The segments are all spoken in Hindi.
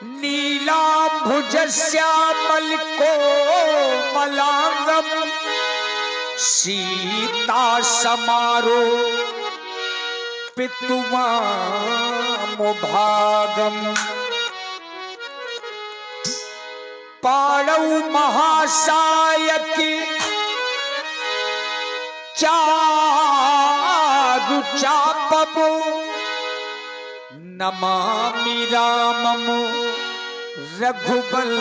नीलाम्भुजस्यामलकोमलाङ्गं सीता समारो पितुमामुभागम् पाणौ महासायकी चारुचापमु नमामि राममु रघुवंशनाथम्।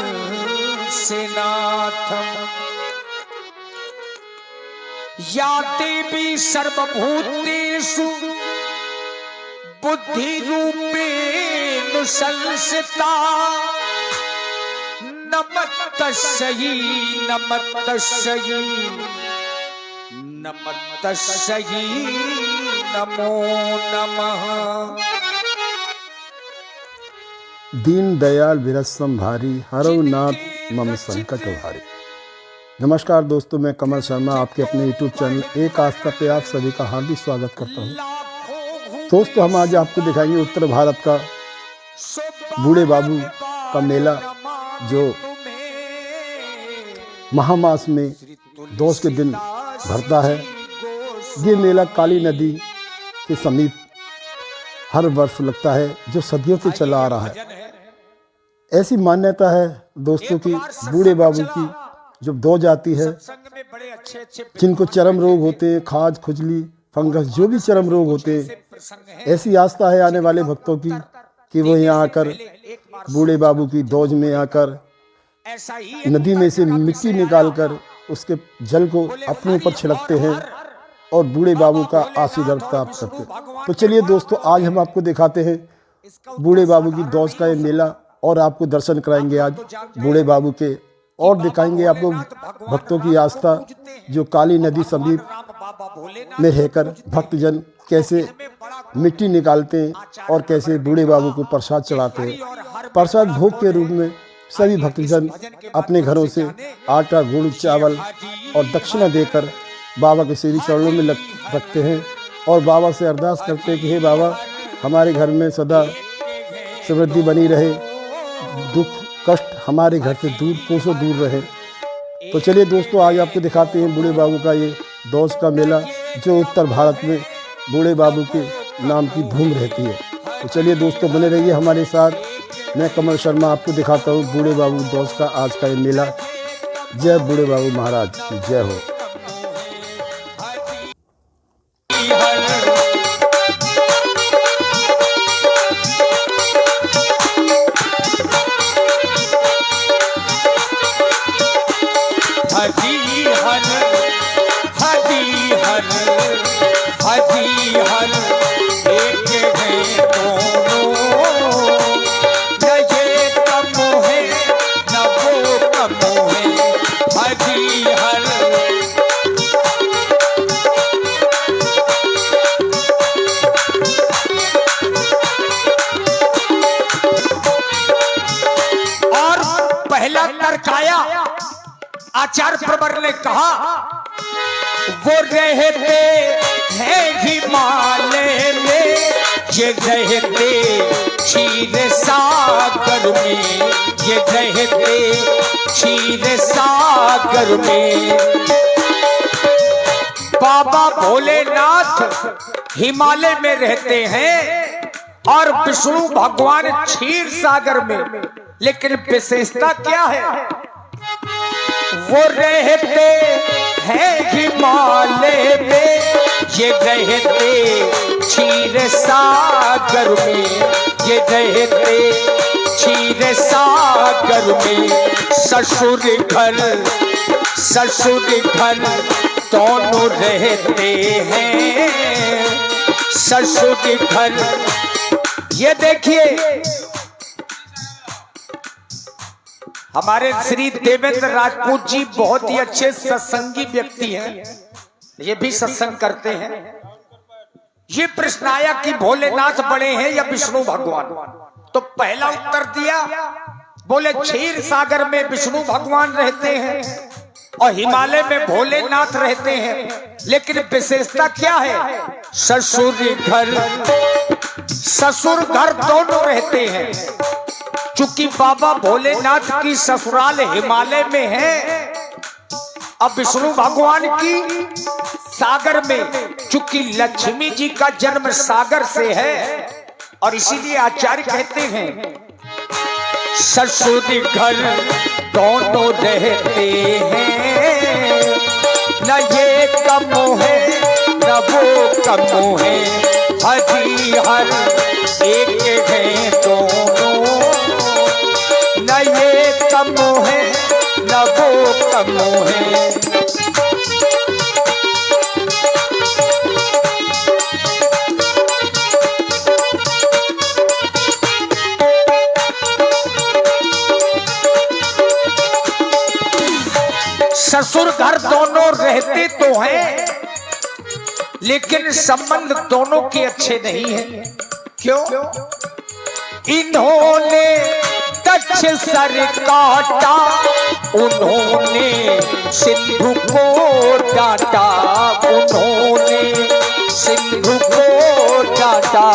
या देवी सर्वभूतेषु बुद्धिरूपेण संस्थिता नमस्तस्यै नमस्तस्यै नमस्तस्यै नमो नमः। दीन दयाल विरसम भारी हरौ नाथ मम संकट भारी। नमस्कार दोस्तों, मैं कमल शर्मा आपके अपने YouTube चैनल एक आस्था पे आप सभी का हार्दिक स्वागत करता हूँ। दोस्तों, हम आज आपको दिखाएंगे उत्तर भारत का बूढ़े बाबू का मेला, जो महामास में दोष के दिन भरता है। ये मेला काली नदी के समीप हर वर्ष लगता है, जो सदियों से चला आ रहा है। ऐसी मान्यता है दोस्तों की बूढ़े बाबू की जब दौज आती है, जिनको चर्म रोग होते हैं, खाज खुजली फंगस जो भी चर्म रोग होते हैं, ऐसी आस्था है आने वाले भक्तों की कि वो यहाँ आकर बूढ़े बाबू की दौज में आकर नदी में से मिट्टी निकालकर उसके जल को अपने ऊपर छिड़कते हैं और बूढ़े बाबू का आशीर्वाद प्राप्त करते हैं। तो चलिए दोस्तों, आज हम आपको दिखाते हैं बूढ़े बाबू की दौज का ये मेला और आपको दर्शन कराएंगे आज बूढ़े बाबू के, और दिखाएंगे आपको भक्तों की आस्था जो काली नदी समीप में रहकर भक्तजन कैसे मिट्टी निकालते हैं और कैसे बूढ़े बाबू को प्रसाद चढ़ाते हैं। प्रसाद भोग के रूप में सभी भक्तजन अपने घरों से आटा गुड़ चावल और दक्षिणा देकर बाबा के श्री चरणों में रखते हैं और बाबा से अरदास करते हैं कि हे बाबा, हमारे घर में सदा समृद्धि बनी रहे, दुख कष्ट हमारे घर से दूर कोसों दूर रहे। तो चलिए दोस्तों, आज आपको दिखाते हैं बूढ़े बाबू का ये दौज का मेला, जो उत्तर भारत में बूढ़े बाबू के नाम की धूम रहती है। तो चलिए दोस्तों, बने रहिए हमारे साथ। मैं कमल शर्मा आपको दिखाता हूँ बूढ़े बाबू दौज का आज का ये मेला। जय बूढ़े बाबू महाराज की जय हो। हरि हर हरि हर हरि हर एक है दोनों, न ये कम है न वो कम है। हरि हर और पहला तर्काया आचार्य प्रवर ने कहा, वो रहते हैं हिमालय में, ये रहते क्षीर सागर में, ये रहते क्षीर सागर में। बाबा भोलेनाथ हिमालय में रहते हैं और विष्णु भगवान क्षीर सागर में। लेकिन विशेषता क्या है? वो रहते हैं हिमालय में, ये रहते क्षीर सागर में, ये रहते क्षीर सागर में। ससुर घर दोनों रहते हैं, ससुर घर। ये देखिए, हमारे श्री देवेंद्र राजपूत जी बहुत ही अच्छे सत्संगी व्यक्ति हैं, ये भी सत्संग करते हैं। ये प्रश्न आया कि भोलेनाथ बड़े हैं या विष्णु भगवान, तो पहला उत्तर दिया, बोले क्षीर सागर में विष्णु भगवान रहते हैं और हिमालय में भोलेनाथ रहते हैं। लेकिन विशेषता क्या है? ससुर घर दोनों रहते हैं। चूंकि बाबा भोलेनाथ की ससुराल हिमालय में है, अब विष्णु भगवान की सागर में, चूंकि लक्ष्मी जी का जन्म सागर से है, और इसीलिए आचार्य कहते हैं ससुर घर दोनों रहते हैं, न ये कम है न वो कम है, हरी हर एक है दोनों, न ये कम है न वो कम है। ससुर घर दोनों रहते तो हैं, लेकिन संबंध दोनों के अच्छे नहीं हैं। क्यों? इन्होंने दक्ष सर काटा, उन्होंने सिंधु को डांटा, उन्होंने सिंधु को डांटा।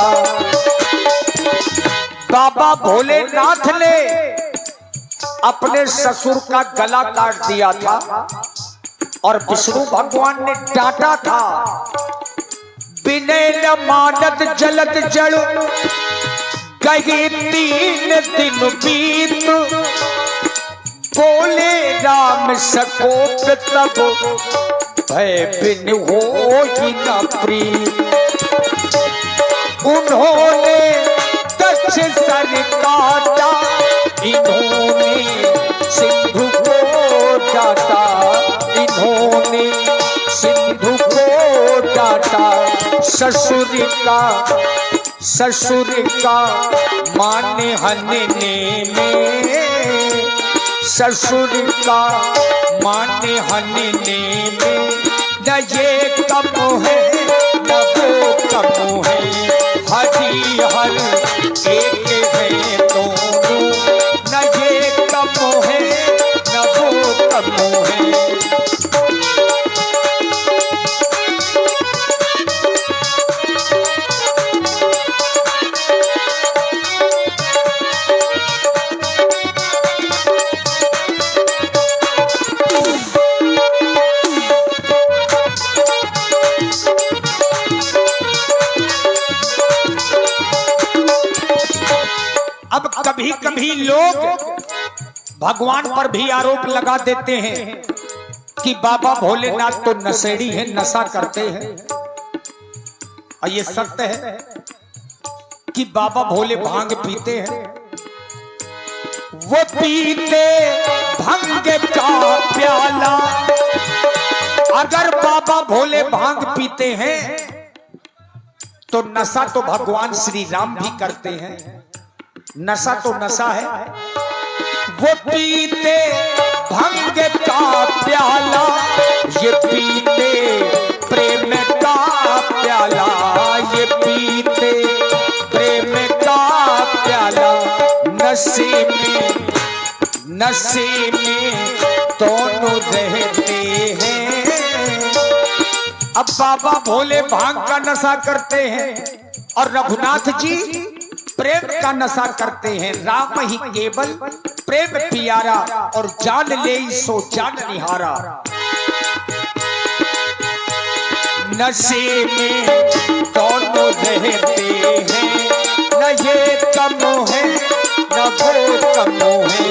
बाबा भोलेनाथ ने अपने ससुर का गला काट दिया था और विष्णु भगवान ने डांटा था। विनय न मानत जलत जड़, गए 3 दिन बीत, बोले राम सकोप तब, भय बिन हो ही न प्रीत। उन्होंने दक्ष सर काटा, इन्होंने सिंधु को डांटा, इन्होंने सिंधु को डांटा। ससुर का माने हनने में, ससुर का माने हनने में, न ये कम है न वो कम है, हरी हर एक है दोनों, न ये कम है न वो कम है। अब कभी कभी लोग भगवान पर भी आरोप लगा देते हैं कि बाबा भोलेनाथ तो नशेड़ी हैं, नशा करते हैं। और ये सत्य है कि बाबा भोले भांग पीते हैं। वो पीते भांग का प्याला, अगर बाबा भोले भांग पीते हैं तो नशा तो भगवान श्री राम भी करते हैं। नशा तो नशा है। वो पीते भांग का प्याला, ये पीते प्रेम का प्याला, ये पीते प्रेम का प्याला। नशे में दोनों रहते हैं। अब बाबा भोले भांग का नशा करते हैं और रघुनाथ जी प्रेम का नशा करते हैं। राम ही केवल प्रेम पियारा, और जान ले सो जान निहारा। नशे में दोनों रहते हैं, न ये कम है न वो कम है,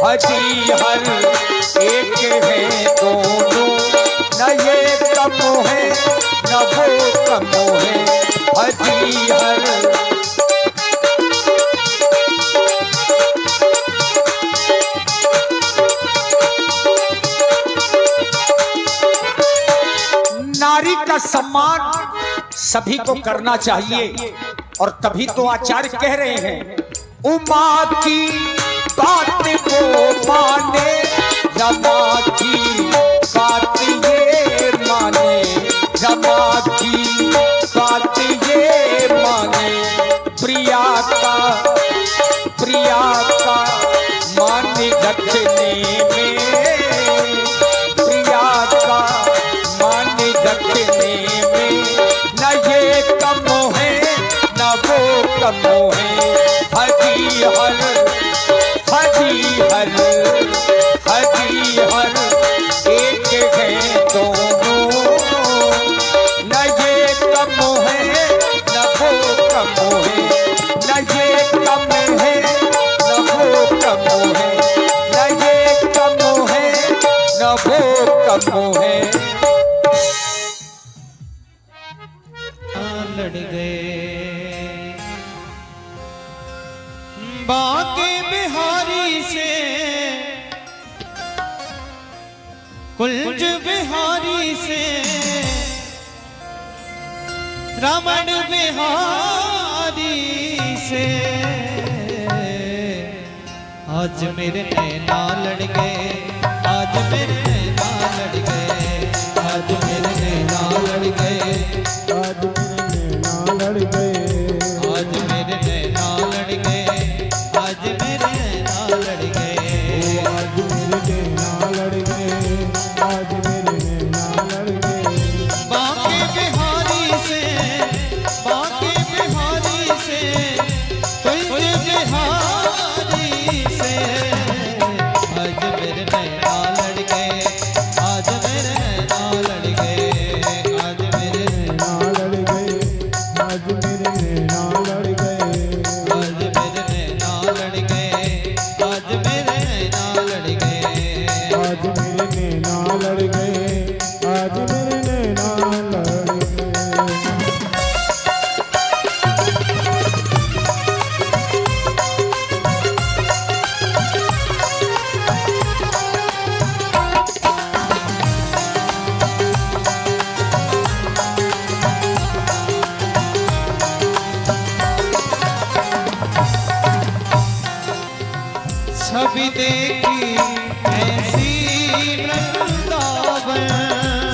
हरी हर एक है दोनों, न ये कम है न वो कम है, हरी हर। नारी का सम्मान सभी को करना चाहिए, और तभी तो आचार्य कह रहे हैं उमा की बात को माने, रमा की बात ये माने, रमा की बात ये माने। प्रिया का मान रखने में, प्रिया का मान रखने में, न ये कम है न वो कम है, हरी हर बांके बिहारी से कुंज बिहारी से रमण बिहारी से आज मेरे नैना लड़ गए, आज मेरे नैना लड़ गए, आज मेरे नैना लड़ गए, आज मेरे नैना लड़ गए, आज मेरे नैना लड़ गए, आज मेरे नैना लड़ गए, आज मेरे नैना लड़ गए, आज मेरे नैना लड़ गए। बांके बिहारी से, बांके बिहारी से, कुंज बिहारी से, आज मेरे नैना लड़ गए, आज मेरे नैना लड़ गए, आज मेरे नैना लड़ गए, आज मेरे नैना लड़ गए, आज मेरे नैना लड़ गए, आज मेरे नैना लड़ गए, आज मेरे नैना लड़ गए, आज मेरे नैना लड़ गए। छवि देखी ऐसी वृंदावन,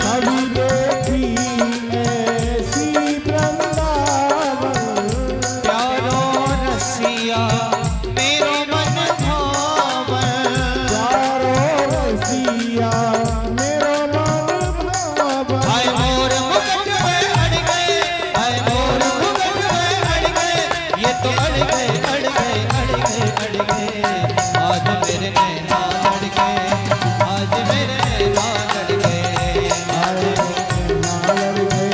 छवि देखी ऐसी वृंदावन, प्यारो रसिया मेरो मन भावन, प्यारो रसिया मेरो मन भावन। हाय मोर मुकुट में अड़ गए, हाय मोर मुकुट में अड़ गए, ये तो अड़ गए, अड़ गए, अड़ गए, अड़ गए, आज मेरे नैना लड़ गए, आज मेरे नैना लड़ गए, आज मेरे नैना लड़ गए, आज मेरे नैना लड़ गए।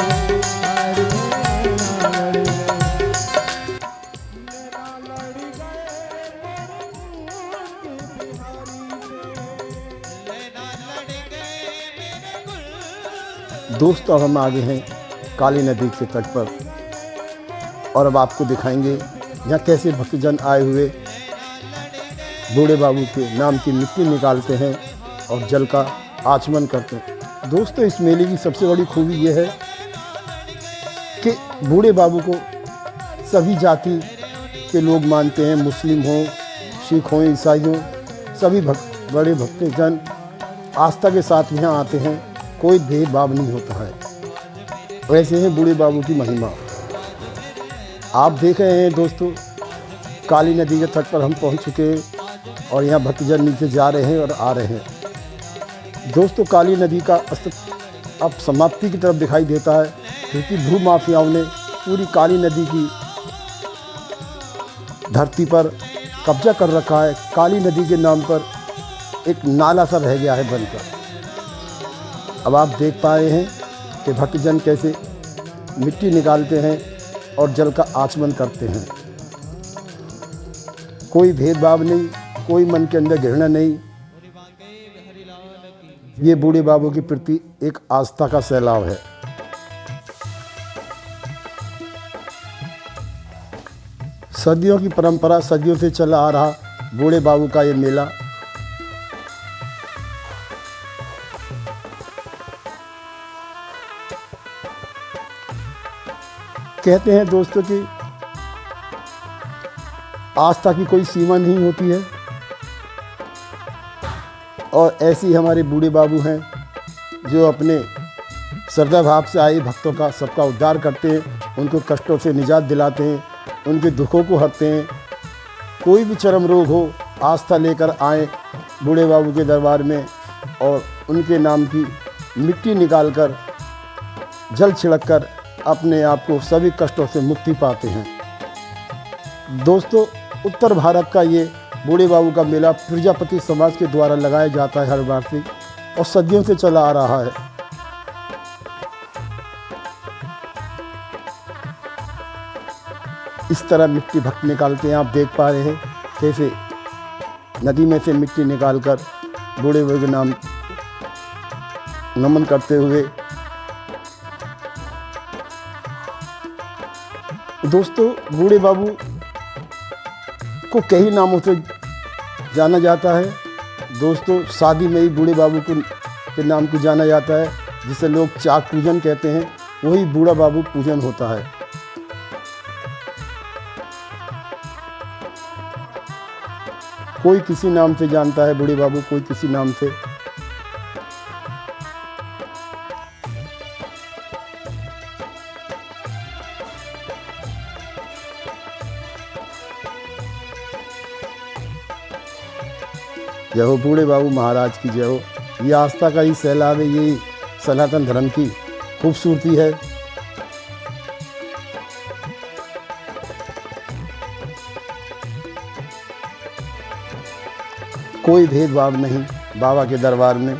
नैना लड़ गए नैना लड़ गए मेरे गुल। दोस्तों, अब हम आगे हैं काली नदी के तट पर और अब आपको दिखाएंगे यहाँ कैसे भक्तजन आए हुए बूढ़े बाबू के नाम की मिट्टी निकालते हैं और जल का आचमन करते हैं। दोस्तों, इस मेले की सबसे बड़ी खूबी यह है कि बूढ़े बाबू को सभी जाति के लोग मानते हैं, मुस्लिम हों, सिख हों, ईसाई हों, सभी बड़े भक्तजन आस्था के साथ यहाँ आते हैं, कोई भेदभाव नहीं होता है। वैसे हैं बूढ़े बाबू की महिमा। आप देख रहे हैं दोस्तों, काली नदी के तट पर हम पहुँच चुके हैं और यहाँ भक्तजन नीचे जा रहे हैं और आ रहे हैं। दोस्तों, काली नदी का अस्तित्व अब समाप्ति की तरफ दिखाई देता है, क्योंकि भू माफियाओं ने पूरी काली नदी की धरती पर कब्जा कर रखा है। काली नदी के नाम पर एक नाला सा रह गया है बनकर। अब आप देख पा रहे हैं कि भक्तजन कैसे मिट्टी निकालते हैं और जल का आचमन करते हैं। कोई भेदभाव नहीं, कोई मन के अंदर घृणा नहीं। ये बूढ़े बाबू के प्रति एक आस्था का सैलाब है। सदियों की परंपरा, सदियों से चला आ रहा बूढ़े बाबू का ये मेला कहते हैं दोस्तों कि आस्था की कोई सीमा नहीं होती है और ऐसे ही हमारे बूढ़े बाबू हैं जो अपने श्रद्धा भाव से आए भक्तों का सबका उद्धार करते हैं, उनको कष्टों से निजात दिलाते हैं, उनके दुखों को हरते हैं। कोई भी चरम रोग हो, आस्था लेकर आए बूढ़े बाबू के दरबार में और उनके नाम की मिट्टी निकालकर जल छिड़ककर अपने आप को सभी कष्टों से मुक्ति पाते हैं। दोस्तों, उत्तर भारत का ये बूढ़े बाबू का मेला प्रजापति समाज के द्वारा लगाया जाता है हर वार्षिक और सदियों से चला आ रहा है। इस तरह मिट्टी भक्त निकालते हैं। आप देख पा रहे हैं कैसे नदी में से मिट्टी निकालकर बूढ़े बाबू के नाम नमन करते हुए। दोस्तों, बूढ़े बाबू इनको कई नामों से जाना जाता है दोस्तों। शादी में ही बूढ़े बाबू के नाम को जाना जाता है, जिसे लोग चाक पूजन कहते हैं, वही बूढ़ा बाबू पूजन होता है। कोई किसी नाम से जानता है बूढ़े बाबू, कोई किसी नाम से। जय हो बूढ़े बाबू महाराज की जय हो। ये आस्था का ही सैलाब है, ये सनातन धर्म की खूबसूरती है। कोई भेदभाव नहीं बाबा के दरबार में,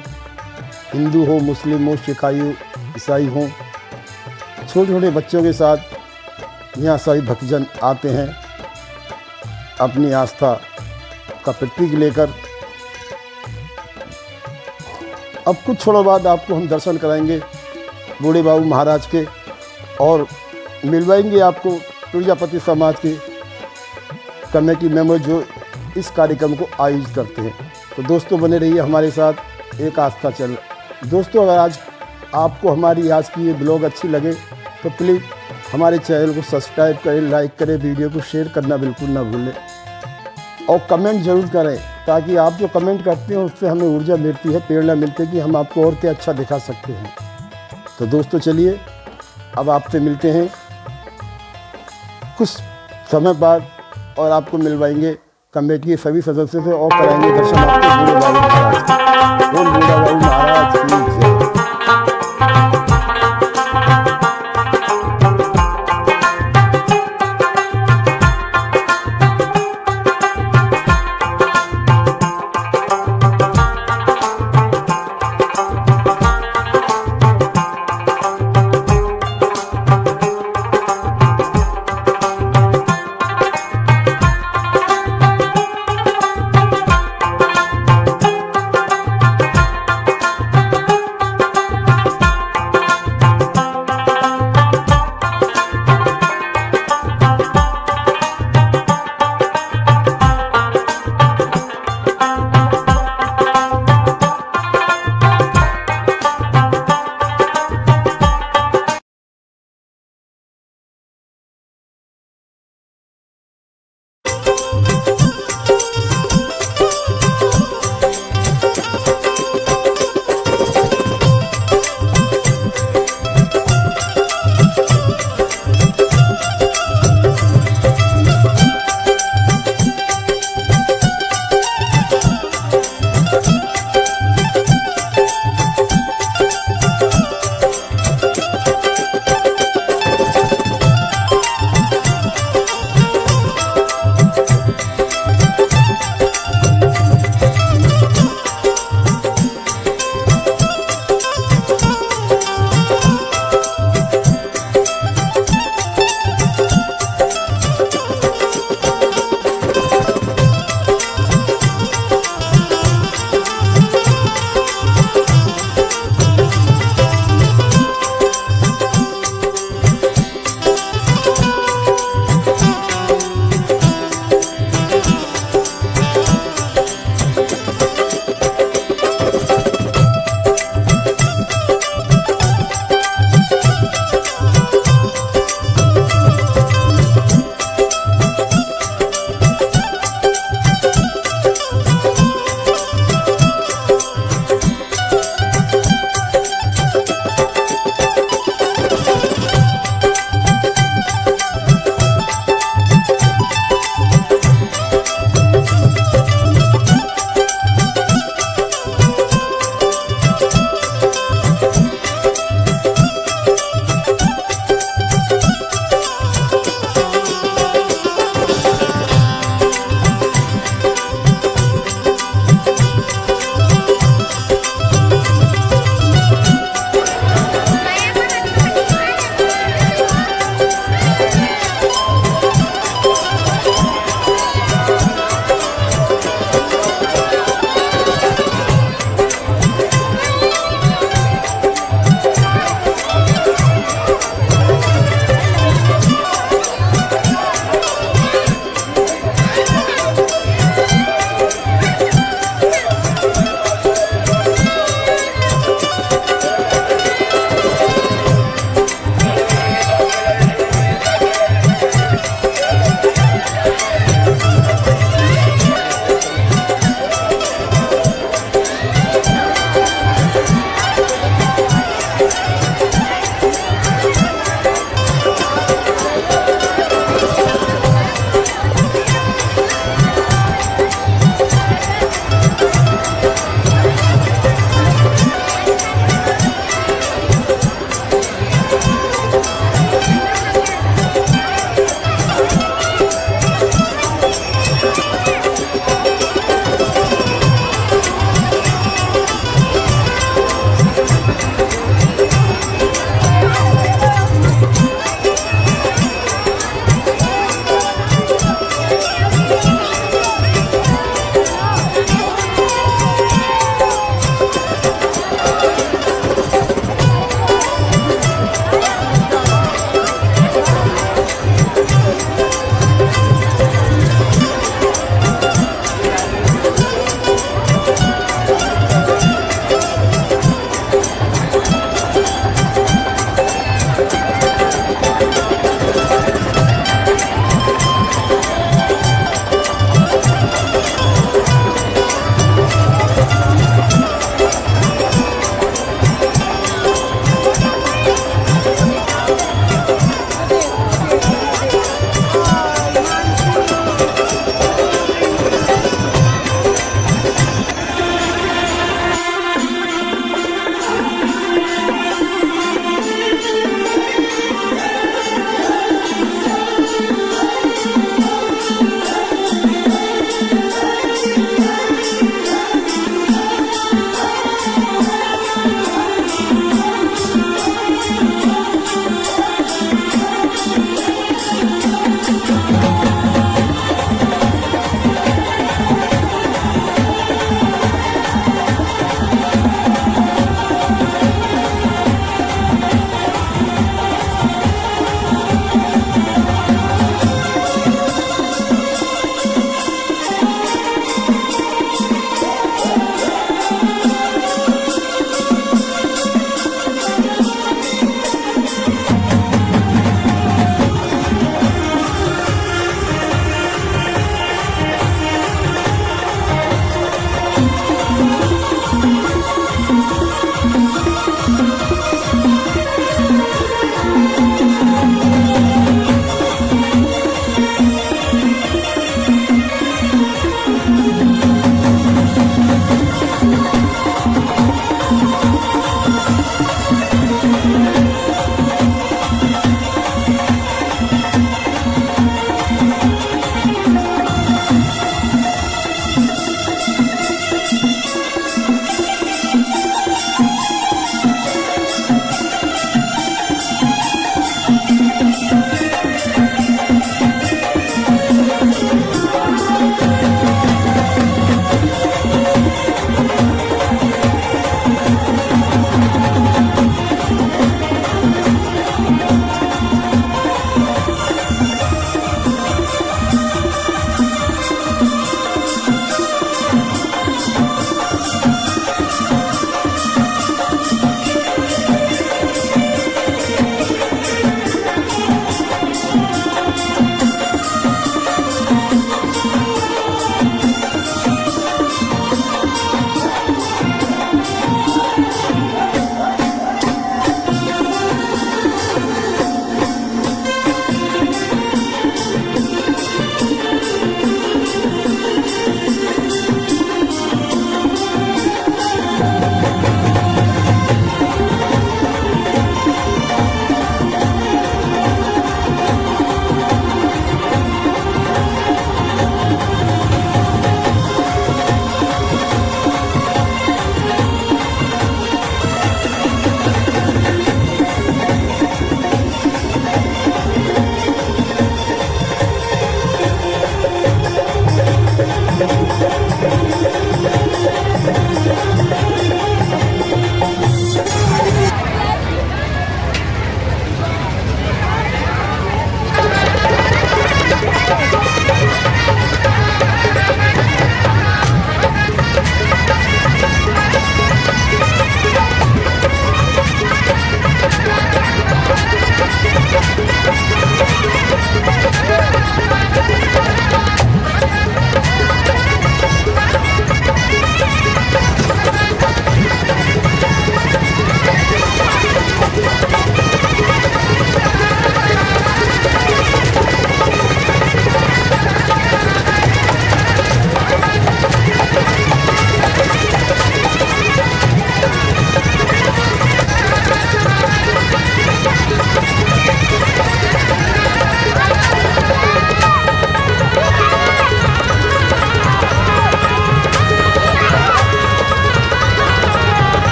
हिंदू हो, मुस्लिम हो, सिखाई हो, ईसाई हो, छोटे छोटे बच्चों के साथ यहाँ सभी भक्तजन आते हैं अपनी आस्था का प्रतीक लेकर। अब कुछ क्षणों बाद आपको हम दर्शन कराएंगे बूढ़े बाबू महाराज के और मिलवाएंगे आपको प्रजापति समाज के कमेटी मेंबर जो इस कार्यक्रम को आयोजित करते हैं। तो दोस्तों बने रहिए हमारे साथ, एक आस्था चल। दोस्तों अगर आज आपको हमारी आज की ये ब्लॉग अच्छी लगे तो प्लीज़ हमारे चैनल को सब्सक्राइब करें, लाइक करें, वीडियो को शेयर करना बिल्कुल ना भूलें और कमेंट ज़रूर करें, ताकि आप जो कमेंट करते हैं उससे हमें ऊर्जा मिलती है, प्रेरणा मिलती है कि हम आपको और क्या अच्छा दिखा सकते हैं। तो दोस्तों चलिए अब आपसे मिलते हैं कुछ समय बाद और आपको मिलवाएंगे कमेटी के सभी सदस्यों से और कराएंगे दर्शन आपके बूढ़े बाबू महाराज के। बोल बूढ़ा बाबू महाराज की जय।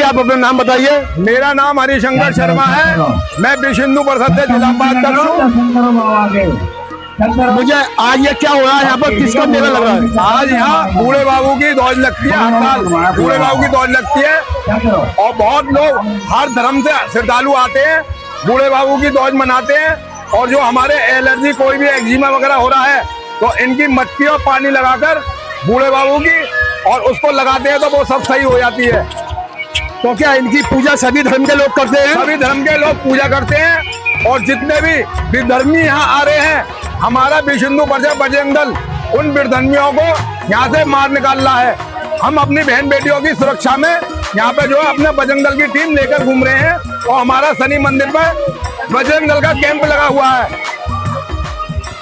आप अपना नाम बताइए। मेरा नाम हरिशंकर शर्मा है। मैं विश्व हिंदू परिषद से जिला उपाध्यक्ष हूँ। मुझे आज ये क्या हो रहा है यहाँ पर, किसका मेला लग रहा है? आज यहाँ बूढ़े बाबू की दौड़ लगती है, हर साल बूढ़े बाबू की दौड़ लगती है और बहुत लोग हर धर्म से श्रद्धालु आते हैं, बूढ़े बाबू की दौड़ मनाते हैं। और जो हमारे एलर्जी कोई भी एक्जिमा वगैरह हो रहा है तो इनकी मट्टी और पानी लगाकर बूढ़े बाबू की और उसको लगाते हैं तो वो सब सही हो जाती है। तो क्या इनकी पूजा सभी धर्म के लोग करते हैं? सभी धर्म के लोग पूजा करते हैं और जितने भी विधर्मी यहाँ आ रहे हैं, हमारा विश्व हिंदू परिषद बजरंग दल उन विधर्मियों को यहाँ से मार निकाल रहा है। हम अपनी बहन बेटियों की सुरक्षा में यहाँ पे जो है अपने बजरंग दल की टीम लेकर घूम रहे हैं और हमारा शनि मंदिर पर बजरंग दल का कैंप लगा हुआ है।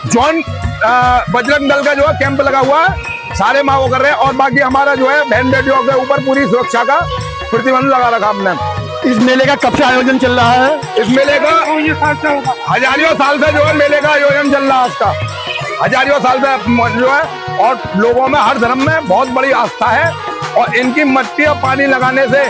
जॉइंट बजरंग दल का जो है कैंप लगा हुआ है, सारे माँ वो कर रहे हैं और बाकी हमारा जो है बहन बेटियों के ऊपर पूरी सुरक्षा का प्रतिबंध लगा रखा हमने। इस मेले का कब से आयोजन चल रहा है? इस मेले का हजारियों साल से जो है मेले का आयोजन चल रहा है। इसका हजारियों साल से जो है और लोगों में हर धर्म में बहुत बड़ी आस्था है और इनकी मट्टी और पानी लगाने से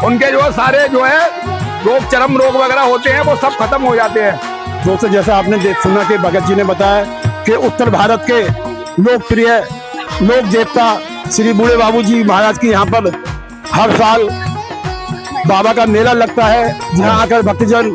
उनके जो है सारे जो है रोग, चरम रोग वगैरह होते हैं वो सब खत्म हो जाते हैं। दोस्तों, जैसा आपने सुना कि भगत जी ने बताया कि उत्तर भारत के लोकप्रिय लोक देवता श्री बूढ़े बाबू जी महाराज की यहाँ पर हर साल बाबा का मेला लगता है, जहाँ आकर भक्तजन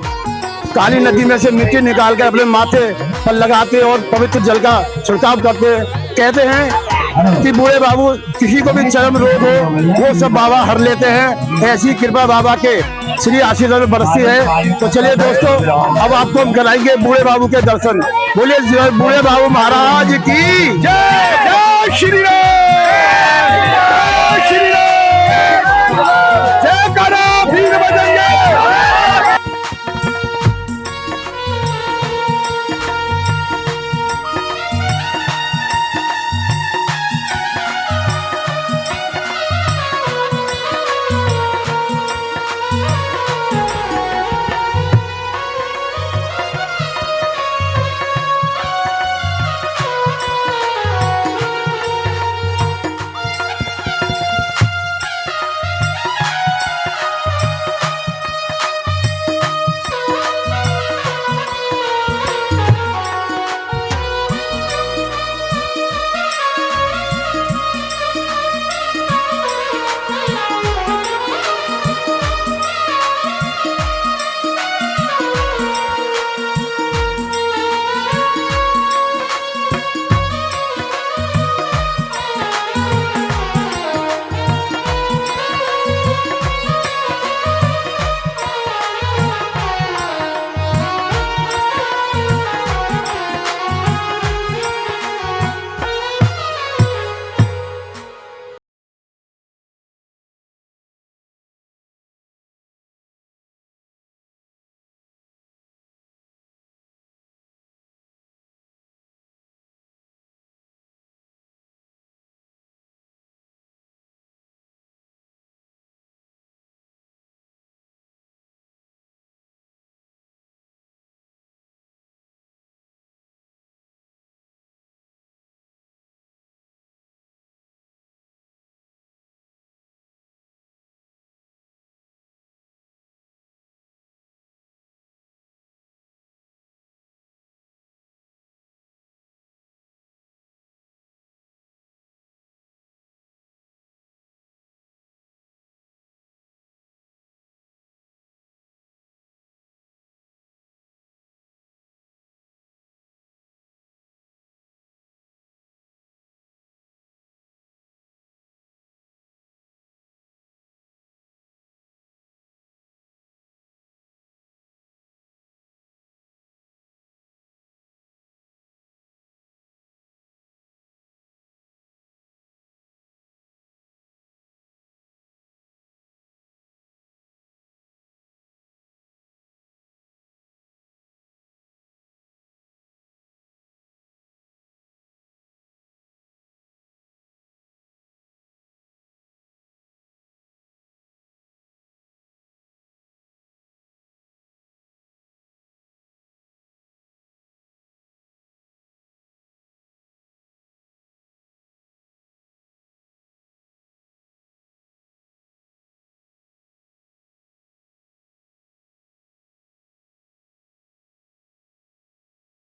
काली नदी में से मिट्टी निकाल कर अपने माथे पर लगाते और पवित्र जल का छिड़काव करते। कहते हैं कि बूढ़े बाबू किसी को भी चरम रोग हो वो सब बाबा हर लेते हैं। ऐसी कृपा बाबा के श्री आशीर्वाद में बरसती है। तो चलिए दोस्तों, अब आपको हम कराएंगे बूढ़े बाबू के दर्शन। बोलिए बूढ़े बाबू महाराज की जय। जय श्री राम।